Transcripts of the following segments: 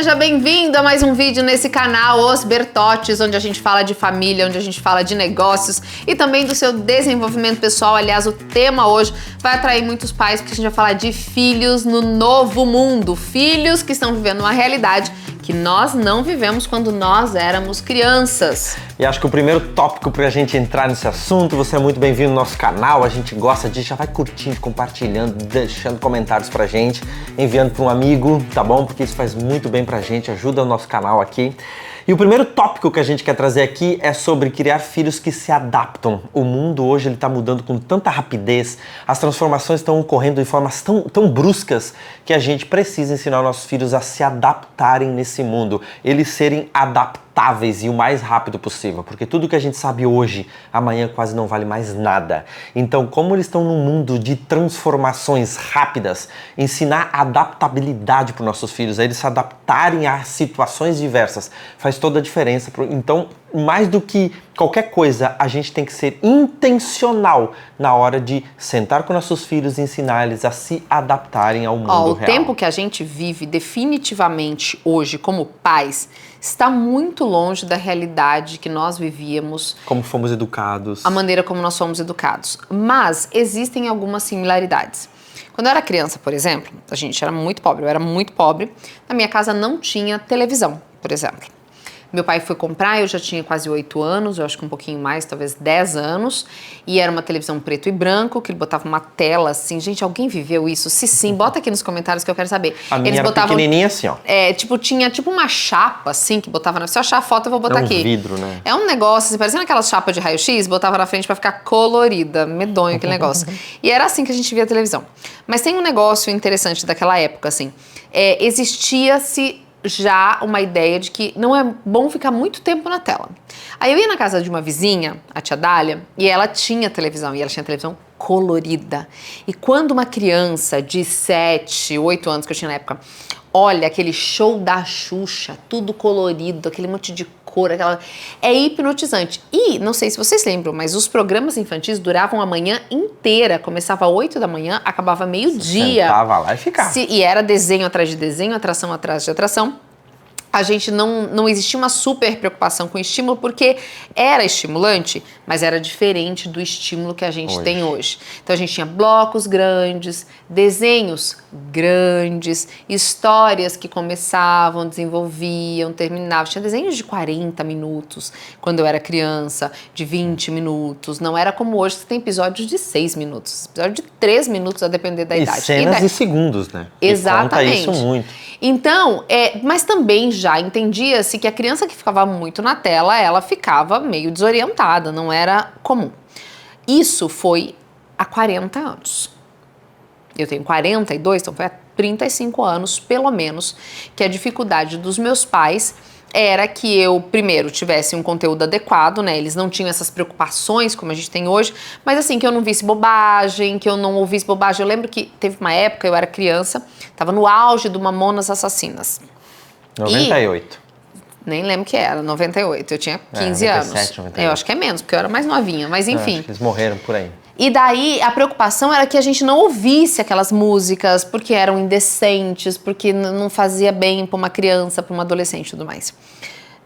seja bem-vindo a mais um vídeo nesse canal Os Bertottes, onde a gente fala de família, onde a gente fala de negócios e também do seu desenvolvimento pessoal. Aliás, o tema hoje vai atrair muitos pais, porque a gente vai falar de filhos no novo mundo, filhos que estão vivendo uma realidade que nós não vivemos quando nós éramos crianças. E acho que o primeiro tópico pra gente entrar nesse assunto, você é muito bem-vindo no nosso canal, a gente gosta disso, já vai curtindo, compartilhando, deixando comentários pra gente, enviando pra um amigo, tá bom? Porque isso faz muito bem pra gente, ajuda o nosso canal aqui. E o primeiro tópico que a gente quer trazer aqui é sobre criar filhos que se adaptam. O mundo hoje ele tá mudando com tanta rapidez, as transformações estão ocorrendo de formas tão bruscas que a gente precisa ensinar os nossos filhos a se adaptarem nesse mundo, eles serem adaptáveis e o mais rápido possível, porque tudo que a gente sabe hoje, amanhã quase não vale mais nada. Então, como eles estão num mundo de transformações rápidas, ensinar adaptabilidade para os nossos filhos, a eles se adaptarem a situações diversas, faz toda a diferença. Então, mais do que qualquer coisa, a gente tem que ser intencional na hora de sentar com nossos filhos e ensinar eles a se adaptarem ao mundo real. O tempo que a gente vive definitivamente hoje como pais está muito longe da realidade que nós vivíamos. Como fomos educados. A maneira como nós fomos educados. Mas existem algumas similaridades. Quando eu era criança, por exemplo, a gente era muito pobre, eu era muito pobre. Na minha casa não tinha televisão, por exemplo. Meu pai foi comprar, eu já tinha quase 8 anos, eu acho que um pouquinho mais, talvez 10 anos, e era uma televisão preto e branco, que ele botava uma tela assim. Gente, alguém viveu isso? Se sim, bota aqui nos comentários que eu quero saber. A minha era pequenininha assim, ó. Tinha tipo uma chapa assim, que botava, se eu achar a foto eu vou botar aqui. É um vidro, né? É um negócio, assim, parecendo aquelas chapas de raio-x, botava na frente pra ficar colorida, medonho aquele negócio. E era assim que a gente via a televisão. Mas tem um negócio interessante daquela época, assim, existia-se já uma ideia de que não é bom ficar muito tempo na tela. Aí eu ia na casa de uma vizinha, a tia Dália, e ela tinha televisão, e ela tinha televisão colorida. E quando uma criança de 7, 8 anos que eu tinha na época, olha aquele show da Xuxa, tudo colorido, aquele monte de cor, é hipnotizante. E, não sei se vocês lembram, mas os programas infantis duravam a manhã inteira, começava às 8 da manhã, acabava meio-dia. Sentava lá e ficava. E era desenho atrás de desenho, atração atrás de atração. A gente não existia uma super preocupação com o estímulo, porque era estimulante, mas era diferente do estímulo que a gente tem hoje. Então a gente tinha blocos grandes, desenhos grandes, histórias que começavam, desenvolviam, terminavam. Tinha desenhos de 40 minutos quando eu era criança, de 20 minutos. Não era como hoje, que tem episódios de 6 minutos, episódio de 3 minutos, a depender da idade. Cenas de segundos, né? Exatamente. E conta isso muito. Então, mas também já entendia-se que a criança que ficava muito na tela, ela ficava meio desorientada, não era comum. Isso foi há 40 anos. Eu tenho 42, então foi há 35 anos, pelo menos, que a dificuldade dos meus pais era que eu, primeiro, tivesse um conteúdo adequado, né? Eles não tinham essas preocupações como a gente tem hoje, mas assim, que eu não visse bobagem, que eu não ouvisse bobagem. Eu lembro que teve uma época, eu era criança, tava no auge do Mamonas Assassinas. 98. Nem lembro que era, 98. Eu tinha 15 97, anos. 98. Eu acho que é menos, porque eu era mais novinha, mas enfim. Acho que eles morreram por aí. E daí a preocupação era que a gente não ouvisse aquelas músicas porque eram indecentes, porque não fazia bem para uma criança, para uma adolescente e tudo mais.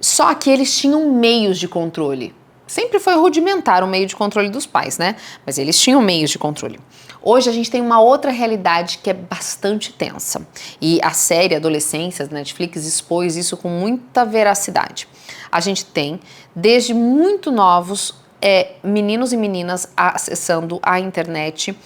Só que eles tinham meios de controle. Sempre foi rudimentar o meio de controle dos pais, né? Mas eles tinham meios de controle. Hoje a gente tem uma outra realidade que é bastante tensa. E a série Adolescência da Netflix expôs isso com muita veracidade. A gente tem, desde muito novos, meninos e meninas acessando a internet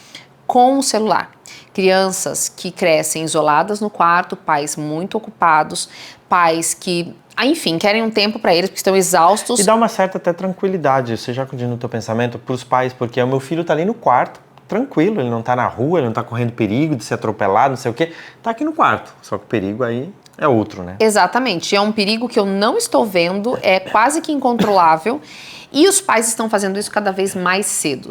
com o celular. Crianças que crescem isoladas no quarto, pais muito ocupados, pais que, enfim, querem um tempo para eles porque estão exaustos. E dá uma certa até tranquilidade, você já continua o teu pensamento, para os pais, porque o meu filho tá ali no quarto, tranquilo, ele não tá na rua, ele não tá correndo perigo de ser atropelado, não sei o quê, tá aqui no quarto, só que o perigo aí é outro, né? Exatamente, é um perigo que eu não estou vendo, é quase que incontrolável. E os pais estão fazendo isso cada vez mais cedo.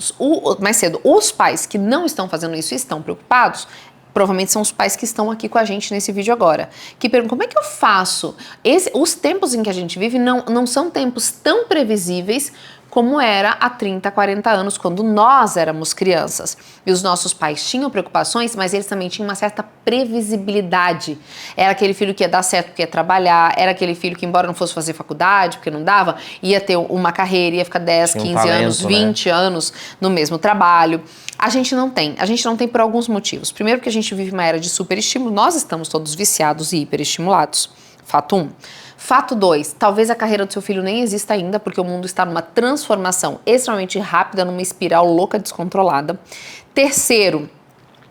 Os pais que não estão fazendo isso e estão preocupados, provavelmente são os pais que estão aqui com a gente nesse vídeo agora, que perguntam, como é que eu faço? Os tempos em que a gente vive não são tempos tão previsíveis como era há 30, 40 anos, quando nós éramos crianças. E os nossos pais tinham preocupações, mas eles também tinham uma certa previsibilidade. Era aquele filho que ia dar certo porque ia trabalhar, era aquele filho que, embora não fosse fazer faculdade, porque não dava, ia ter uma carreira, ia ficar 10, 15 anos, 20 anos no mesmo trabalho. A gente não tem por alguns motivos. Primeiro, porque a gente vive uma era de superestímulo, nós estamos todos viciados e hiperestimulados. Fato 1. Fato 2, talvez a carreira do seu filho nem exista ainda, porque o mundo está numa transformação extremamente rápida, numa espiral louca, descontrolada. Terceiro,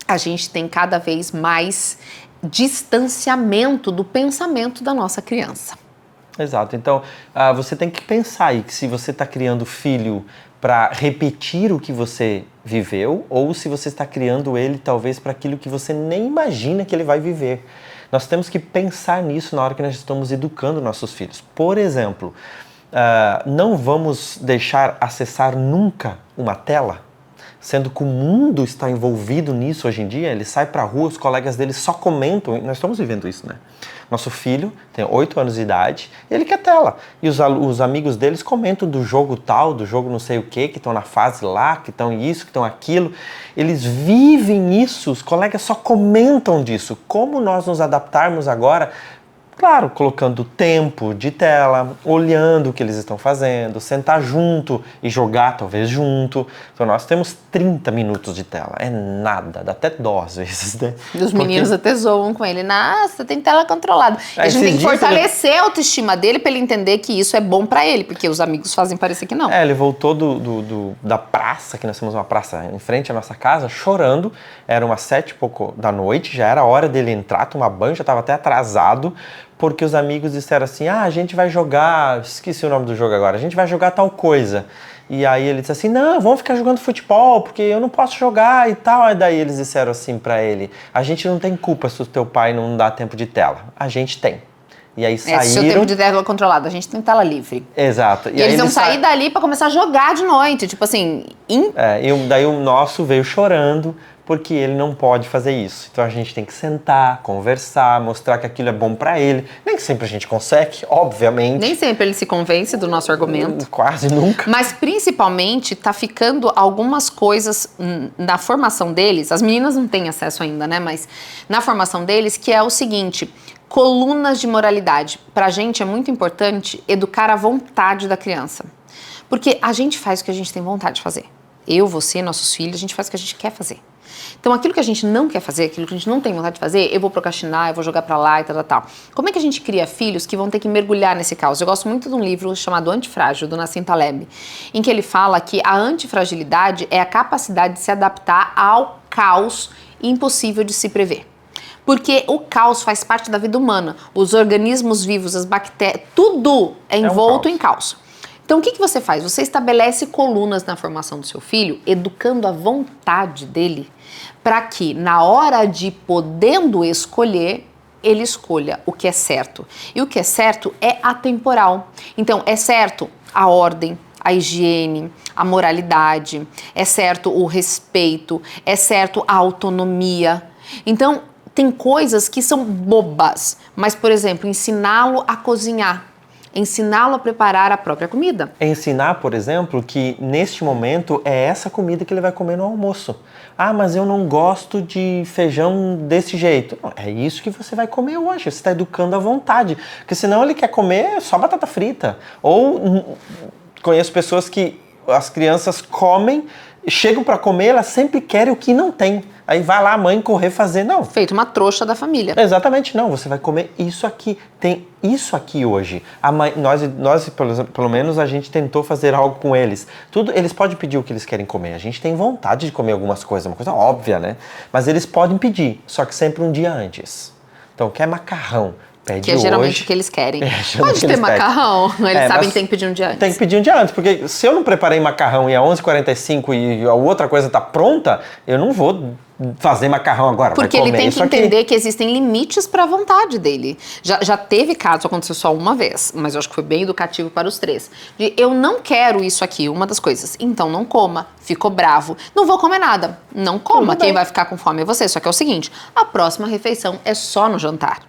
a gente tem cada vez mais distanciamento do pensamento da nossa criança. Exato. Então, você tem que pensar aí que se você está criando filho para repetir o que você viveu, ou se você está criando ele talvez para aquilo que você nem imagina que ele vai viver. Nós temos que pensar nisso na hora que nós estamos educando nossos filhos. Por exemplo, não vamos deixar acessar nunca uma tela, sendo que o mundo está envolvido nisso hoje em dia. Ele sai para a rua, os colegas dele só comentam, nós estamos vivendo isso, né? Nosso filho tem 8 anos de idade, ele quer tela. E os amigos deles comentam do jogo tal, do jogo não sei o que estão na fase lá, que estão isso, que estão aquilo. Eles vivem isso, os colegas só comentam disso. Como nós nos adaptarmos agora? Claro, colocando tempo de tela, olhando o que eles estão fazendo, sentar junto e jogar talvez junto. Então nós temos 30 minutos de tela, é nada, dá até dó às vezes, né? E os meninos até zoam com ele, nossa, tem tela controlada. A gente tem que fortalecer a autoestima dele para ele entender que isso é bom para ele, porque os amigos fazem parecer que não. Ele voltou da praça, que nós temos uma praça em frente à nossa casa, chorando. Era umas 7 e pouco da noite, já era hora dele entrar, tomar banho, já estava até atrasado, porque os amigos disseram assim, a gente vai jogar, esqueci o nome do jogo agora, a gente vai jogar tal coisa. E aí ele disse assim, não, vamos ficar jogando futebol, porque eu não posso jogar e tal. Aí daí eles disseram assim pra ele, a gente não tem culpa se o teu pai não dá tempo de tela, a gente tem. E aí saíram... Se o tempo de tela controlado, a gente tem tela livre. Exato. E eles vão sair dali pra começar a jogar de noite, tipo assim... E daí o nosso veio chorando, porque ele não pode fazer isso. Então a gente tem que sentar, conversar, mostrar que aquilo é bom pra ele. Nem sempre a gente consegue, obviamente. Nem sempre ele se convence do nosso argumento. Quase nunca. Mas principalmente tá ficando algumas coisas na formação deles, as meninas não têm acesso ainda, né? Mas na formação deles, que é o seguinte, colunas de moralidade. Pra gente é muito importante educar a vontade da criança. Porque a gente faz o que a gente tem vontade de fazer. Eu, você, nossos filhos, a gente faz o que a gente quer fazer. Então, aquilo que a gente não quer fazer, aquilo que a gente não tem vontade de fazer, eu vou procrastinar, eu vou jogar pra lá e tal. Como é que a gente cria filhos que vão ter que mergulhar nesse caos? Eu gosto muito de um livro chamado Antifrágil, do Nassim Taleb, em que ele fala que a antifragilidade é a capacidade de se adaptar ao caos impossível de se prever. Porque o caos faz parte da vida humana. Os organismos vivos, as bactérias, tudo é envolto em caos. Então, o que você faz? Você estabelece colunas na formação do seu filho, educando a vontade dele, para que, na hora de podendo escolher, ele escolha o que é certo. E o que é certo é atemporal. Então, é certo a ordem, a higiene, a moralidade, é certo o respeito, é certo a autonomia. Então, tem coisas que são bobas, mas, por exemplo, ensiná-lo a cozinhar. Ensiná-lo a preparar a própria comida. Ensinar, por exemplo, que neste momento é essa comida que ele vai comer no almoço. Ah, mas eu não gosto de feijão desse jeito. Não, é isso que você vai comer hoje. Você está educando à vontade. Porque senão ele quer comer só batata frita. Ou conheço pessoas que as crianças comem, chegam para comer, elas sempre querem o que não tem. Aí vai lá a mãe correr fazer, não. Feito uma trouxa da família. Exatamente, não. Você vai comer isso aqui. Tem isso aqui hoje. A mãe, nós pelo menos, a gente tentou fazer algo com eles. Eles podem pedir o que eles querem comer. A gente tem vontade de comer algumas coisas, uma coisa óbvia, né? Mas eles podem pedir, só que sempre um dia antes. Então, quer macarrão? Pede que é geralmente hoje. O que eles querem. Pode ter macarrão. Eles sabem que tem que pedir um dia antes. Tem que pedir um dia antes, porque se eu não preparei macarrão e é 11h45 e a outra coisa está pronta, eu não vou fazer macarrão agora. Porque ele tem que entender que existem limites para a vontade dele. Já teve caso, aconteceu só uma vez, mas eu acho que foi bem educativo para os 3. Eu não quero isso aqui, uma das coisas. Então não coma. Ficou bravo. Não vou comer nada. Não coma. Quem vai ficar com fome é você. Só que é o seguinte, a próxima refeição é só no jantar.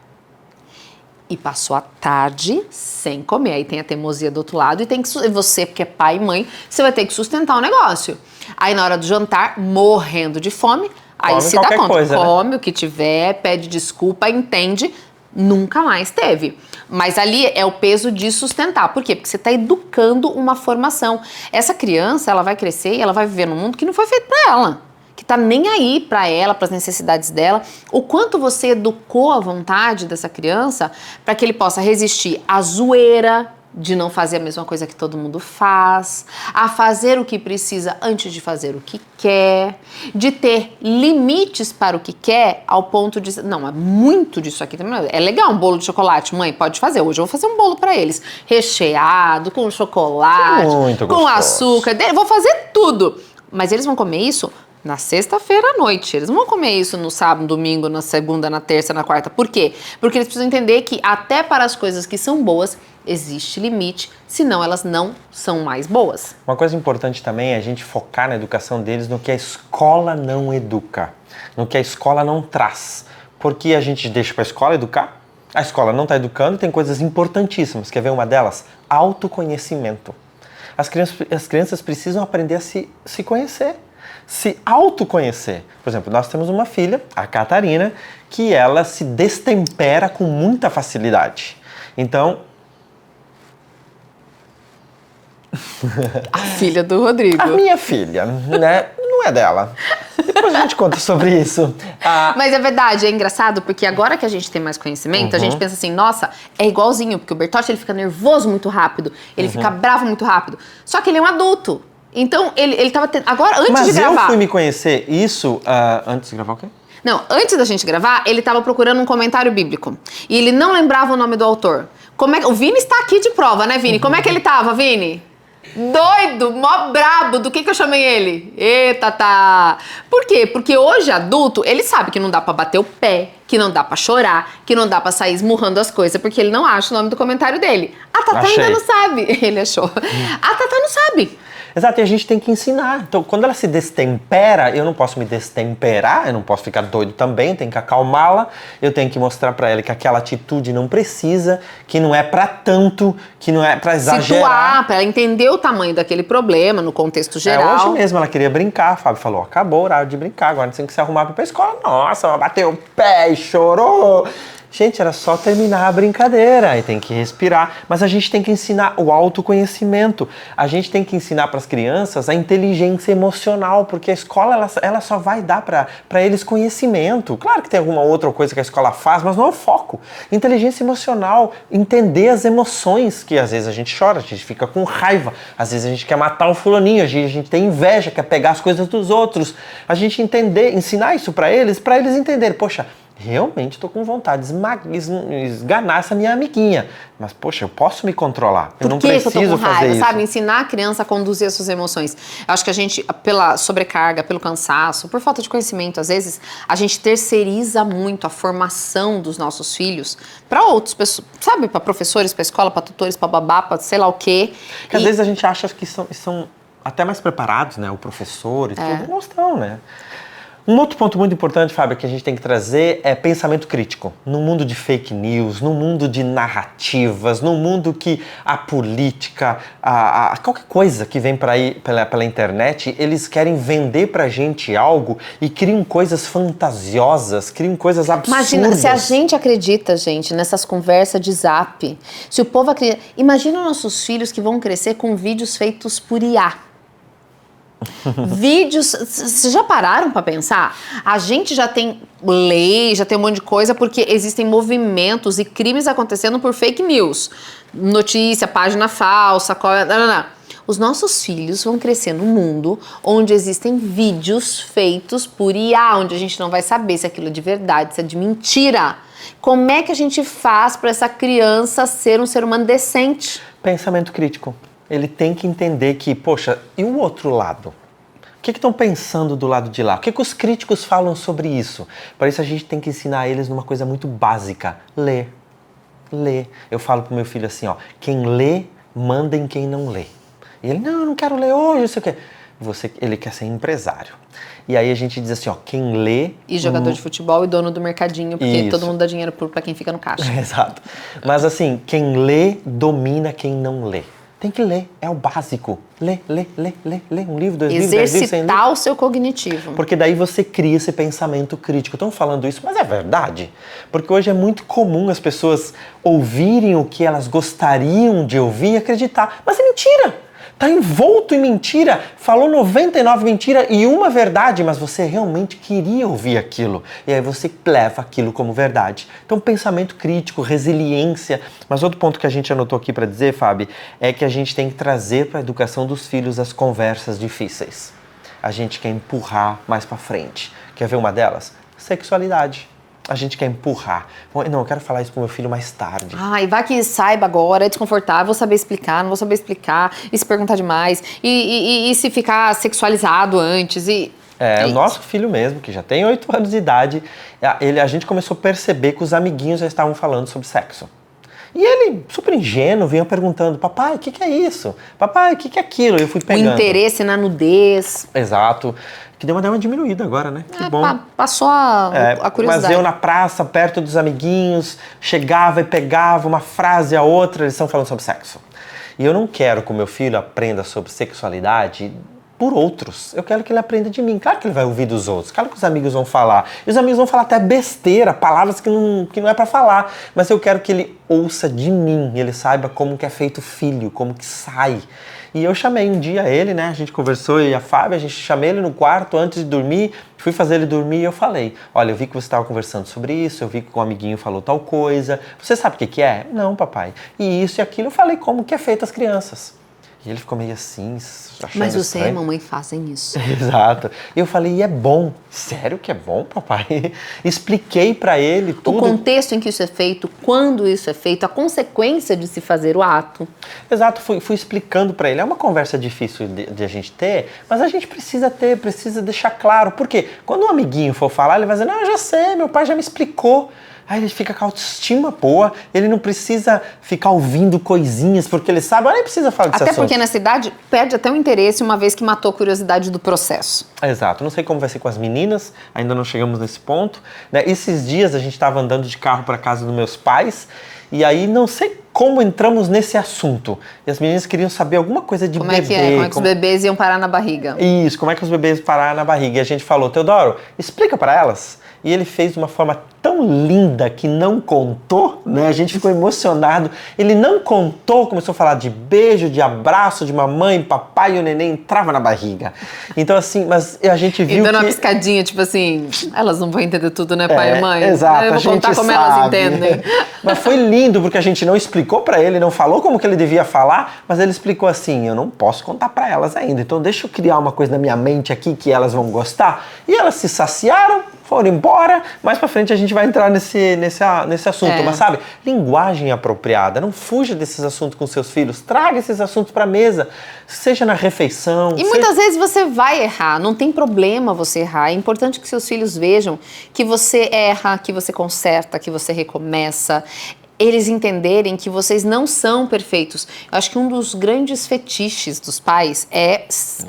e passou a tarde sem comer. Aí tem a teimosia do outro lado e tem que você, porque é pai e mãe, você vai ter que sustentar o negócio. Aí na hora do jantar, morrendo de fome, aí Come se dá conta, coisa, come né? o que tiver, pede desculpa, entende, nunca mais teve. Mas ali é o peso de sustentar. Por quê? Porque você está educando uma formação. Essa criança, ela vai crescer e ela vai viver num mundo que não foi feito para ela. Que tá nem aí para ela, para as necessidades dela. O quanto você educou a vontade dessa criança para que ele possa resistir à zoeira, de não fazer a mesma coisa que todo mundo faz, a fazer o que precisa antes de fazer o que quer, de ter limites para o que quer, ao ponto de... Não, é muito disso aqui também. É legal um bolo de chocolate, mãe, pode fazer. Hoje eu vou fazer um bolo para eles, recheado, com chocolate, Muito com gostoso. açúcar, vou fazer tudo. Mas eles vão comer isso na sexta-feira à noite. Eles não vão comer isso no sábado, no domingo, na segunda, na terça, na quarta. Por quê? Porque eles precisam entender que até para as coisas que são boas, existe limite, senão elas não são mais boas. Uma coisa importante também é a gente focar na educação deles no que a escola não educa, no que a escola não traz. Porque a gente deixa para a escola educar, a escola não está educando, tem coisas importantíssimas. Quer ver uma delas? Autoconhecimento. As crianças precisam aprender a se conhecer, se autoconhecer. Por exemplo, nós temos uma filha, a Catarina, que ela se destempera com muita facilidade. Então, a filha do Rodrigo. A minha filha, né? Não é dela. Depois a gente conta sobre isso. Mas é verdade, é engraçado, porque agora que a gente tem mais conhecimento, a gente pensa assim, nossa, é igualzinho, porque o Bertotti, ele fica nervoso muito rápido, ele fica bravo muito rápido. Só que ele é um adulto. Então, ele tava tendo... Agora, antes de gravar... Mas eu fui me conhecer isso... antes de gravar o quê? Não, antes da gente gravar, ele tava procurando um comentário bíblico. E ele não lembrava o nome do autor. O Vini está aqui de prova, né, Vini? Como é que ele tava, Vini? Doido, mó brabo, do que eu chamei ele? Eita, tá. Por quê? Porque hoje, adulto, ele sabe que não dá pra bater o pé, que não dá pra chorar, que não dá pra sair esmurrando as coisas, porque ele não acha o nome do comentário dele. A Tatá ainda não sabe. Ele achou. A Tatá não sabe. Exato, e a gente tem que ensinar. Então, quando ela se destempera, eu não posso me destemperar, eu não posso ficar doido também, eu tenho que acalmá-la, eu tenho que mostrar pra ela que aquela atitude não precisa, que não é pra tanto, que não é pra exagerar. Situar, pra ela entender o tamanho daquele problema no contexto geral. Hoje mesmo ela queria brincar, a Fábio falou, acabou o horário de brincar, agora tem que se arrumar pra ir pra escola. Nossa, ela bateu o pé e chorou. Gente, era só terminar a brincadeira e tem que respirar. Mas a gente tem que ensinar o autoconhecimento. A gente tem que ensinar para as crianças a inteligência emocional, porque a escola ela só vai dar para eles conhecimento. Claro que tem alguma outra coisa que a escola faz, mas não é o foco. Inteligência emocional, entender as emoções, que às vezes a gente chora, a gente fica com raiva, às vezes a gente quer matar o fulaninho, a gente tem inveja, quer pegar as coisas dos outros. A gente ensinar isso para eles entenderem, poxa, realmente estou com vontade de esganar essa minha amiguinha. Mas, poxa, eu posso me controlar. Eu não preciso eu tô com fazer raiva, isso. sabe? Ensinar a criança a conduzir as suas emoções. Eu acho que a gente, pela sobrecarga, pelo cansaço, por falta de conhecimento, às vezes, a gente terceiriza muito a formação dos nossos filhos para outras pessoas, sabe? Para professores, para escola, para tutores, para babá, para sei lá o quê. Porque às vezes a gente acha que são até mais preparados, né? O professor e tudo. Não estão, né? Um outro ponto muito importante, Fábio, que a gente tem que trazer é pensamento crítico. No mundo de fake news, no mundo de narrativas, no mundo que a política, qualquer coisa que vem pela internet, eles querem vender pra gente algo e criam coisas fantasiosas, criam coisas absurdas. Imagina, se a gente acredita, gente, nessas conversas de zap, se o povo acredita... Imagina nossos filhos que vão crescer com vídeos feitos por IA. Vídeos, vocês já pararam pra pensar? A gente já tem lei, já tem um monte de coisa porque existem movimentos e crimes acontecendo por fake news. Notícia, página falsa, Os nossos filhos vão crescer num mundo onde existem vídeos feitos por IA, onde a gente não vai saber se aquilo é de verdade, se é de mentira. Como é que a gente faz para essa criança ser um ser humano decente? Pensamento crítico. Ele tem que entender que, poxa, e o outro lado? O que estão pensando do lado de lá? O que os críticos falam sobre isso? Para isso a gente tem que ensinar eles numa coisa muito básica. Ler. Ler. Eu falo pro meu filho assim, ó, quem lê, manda em quem não lê. E ele, não, eu não quero ler hoje, não sei o quê. ele quer ser empresário. E aí a gente diz assim, ó, quem lê... E jogador de futebol e dono do mercadinho, porque Isso. todo mundo dá dinheiro pra quem fica no caixa. Exato. Mas assim, quem lê domina quem não lê. Tem que ler, é o básico. Lê. Um livro, 2 livros, 10 livros, 100 livros. Exercitar o seu cognitivo. Porque daí você cria esse pensamento crítico. Estão falando isso, mas é verdade. Porque hoje é muito comum as pessoas ouvirem o que elas gostariam de ouvir e acreditar. Mas é mentira! Está envolto em mentira, falou 99 mentiras e uma verdade, mas você realmente queria ouvir aquilo. E aí você leva aquilo como verdade. Então, pensamento crítico, resiliência. Mas outro ponto que a gente anotou aqui para dizer, Fábio, é que a gente tem que trazer para a educação dos filhos as conversas difíceis. A gente quer empurrar mais para frente. Quer ver uma delas? Sexualidade. A gente quer empurrar. Não, eu quero falar isso pro meu filho mais tarde. E vai que saiba agora, é desconfortável, vou saber explicar, não vou saber explicar, e se perguntar demais, e se ficar sexualizado antes, o nosso filho mesmo, que já tem 8 anos de idade, a gente começou a perceber que os amiguinhos já estavam falando sobre sexo. E ele, super ingênuo, vinha perguntando, papai, o que é isso? Papai, o que é aquilo? Eu fui pegando. O interesse na nudez. Exato. Que deu uma diminuída agora, né? Que bom. Passou a curiosidade. Mas eu na praça, perto dos amiguinhos, chegava e pegava uma frase a outra, eles estão falando sobre sexo. E eu não quero que o meu filho aprenda sobre sexualidade por outros. Eu quero que ele aprenda de mim. Claro que ele vai ouvir dos outros. Claro que os amigos vão falar. E os amigos vão falar até besteira, palavras que não é pra falar. Mas eu quero que ele ouça de mim. Ele saiba como que é feito filho, como que sai. E eu chamei um dia ele, né? A gente conversou, eu e a Fábio, a gente chamei ele no quarto antes de dormir, fui fazer ele dormir e eu falei, olha, eu vi que você estava conversando sobre isso, eu vi que um amiguinho falou tal coisa, você sabe o que é? Não, papai. E isso e aquilo, eu falei como que é feito as crianças. E ele ficou meio assim, achando Mas você estranho. e a mamãe fazem isso. Exato. E eu falei, e é bom? Sério que é bom, papai? Expliquei pra ele tudo. O contexto em que isso é feito, quando isso é feito, a consequência de se fazer o ato. Exato, fui explicando pra ele. É uma conversa difícil de a gente ter, mas a gente precisa deixar claro. Por quê? Quando um amiguinho for falar, ele vai dizer, não, eu já sei, meu pai já me explicou. Aí ele fica com a autoestima boa, ele não precisa ficar ouvindo coisinhas, porque ele sabe, nem precisa falar desse assunto. Até assunto. porque nessa idade perde até o interesse, uma vez que matou a curiosidade do processo. Exato, não sei como vai ser com as meninas, ainda não chegamos nesse ponto. Né? Esses dias a gente estava andando de carro para casa dos meus pais, e aí não sei como entramos nesse assunto. E as meninas queriam saber alguma coisa de como bebê. Como é que os bebês iam parar na barriga? Isso, como é que os bebês pararam na barriga. E a gente falou, Teodoro, explica para elas. E ele fez de uma forma tão linda que não contou, né? A gente ficou emocionado. Ele não contou, começou a falar de beijo, de abraço, de mamãe, papai, e o neném entrava na barriga. Então assim, mas a gente viu e dando uma piscadinha, tipo assim, elas não vão entender tudo, né, pai e mãe? Exato, eu vou contar como elas entendem. Mas foi lindo, porque a gente não explicou pra ele, não falou como que ele devia falar, mas ele explicou assim, eu não posso contar pra elas ainda, então deixa eu criar uma coisa na minha mente aqui que elas vão gostar. E elas se saciaram, foram embora, mais pra frente a gente vai entrar nesse assunto. Mas sabe, linguagem apropriada, não fuja desses assuntos com seus filhos, traga esses assuntos pra mesa, seja na refeição. E muitas vezes você vai errar, não tem problema você errar, é importante que seus filhos vejam que você erra, que você conserta, que você recomeça, eles entenderem que vocês não são perfeitos. Eu acho que um dos grandes fetiches dos pais é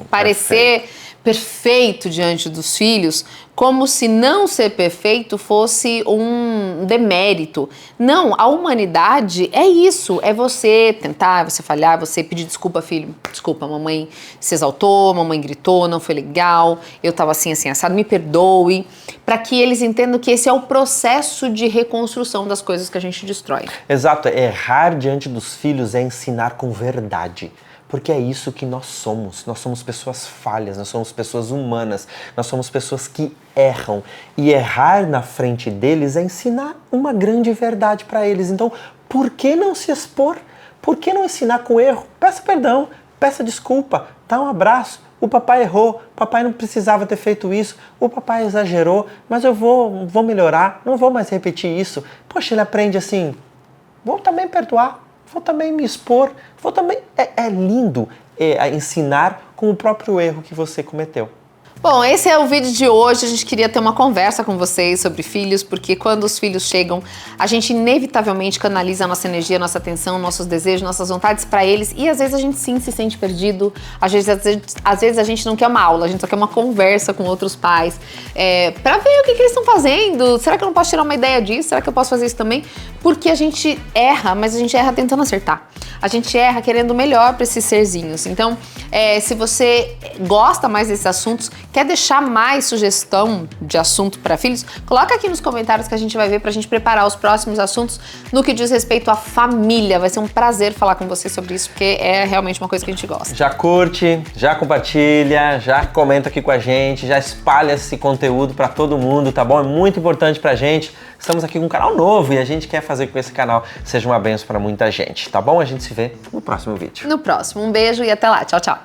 parecer perfeito diante dos filhos, como se não ser perfeito fosse um demérito. Não, a humanidade é isso, é você tentar, você falhar, você pedir desculpa, filho, desculpa, mamãe se exaltou, mamãe gritou, não foi legal, eu tava assim, assado, me perdoe, para que eles entendam que esse é o processo de reconstrução das coisas que a gente destrói. Exato, errar diante dos filhos é ensinar com verdade. Porque é isso que nós somos pessoas falhas, nós somos pessoas humanas, nós somos pessoas que erram. E errar na frente deles é ensinar uma grande verdade para eles. Então, por que não se expor? Por que não ensinar com erro? Peça perdão, peça desculpa, dá um abraço. O papai errou, o papai não precisava ter feito isso, o papai exagerou, mas eu vou melhorar, não vou mais repetir isso. Poxa, ele aprende assim, vou também perdoar. Vou também me expor, vou também... É lindo ensinar com o próprio erro que você cometeu. Bom, esse é o vídeo de hoje. A gente queria ter uma conversa com vocês sobre filhos, porque quando os filhos chegam, a gente inevitavelmente canaliza a nossa energia, a nossa atenção, nossos desejos, nossas vontades para eles, e às vezes a gente sim se sente perdido, às vezes a gente não quer uma aula, a gente só quer uma conversa com outros pais, para ver o que eles estão fazendo. Será que eu não posso tirar uma ideia disso? Será que eu posso fazer isso também? Porque a gente erra, mas a gente erra tentando acertar. A gente erra querendo o melhor para esses serzinhos. Então, se você gosta mais desses assuntos, quer deixar mais sugestão de assunto para filhos, coloca aqui nos comentários que a gente vai ver pra gente preparar os próximos assuntos no que diz respeito à família. Vai ser um prazer falar com você sobre isso, porque é realmente uma coisa que a gente gosta. Já curte, já compartilha, já comenta aqui com a gente, já espalha esse conteúdo para todo mundo, tá bom? É muito importante pra gente. Estamos aqui com um canal novo e a gente quer fazer com que esse canal seja uma bênção para muita gente, tá bom? A gente se vê no próximo vídeo. No próximo. Um beijo e até lá. Tchau, tchau.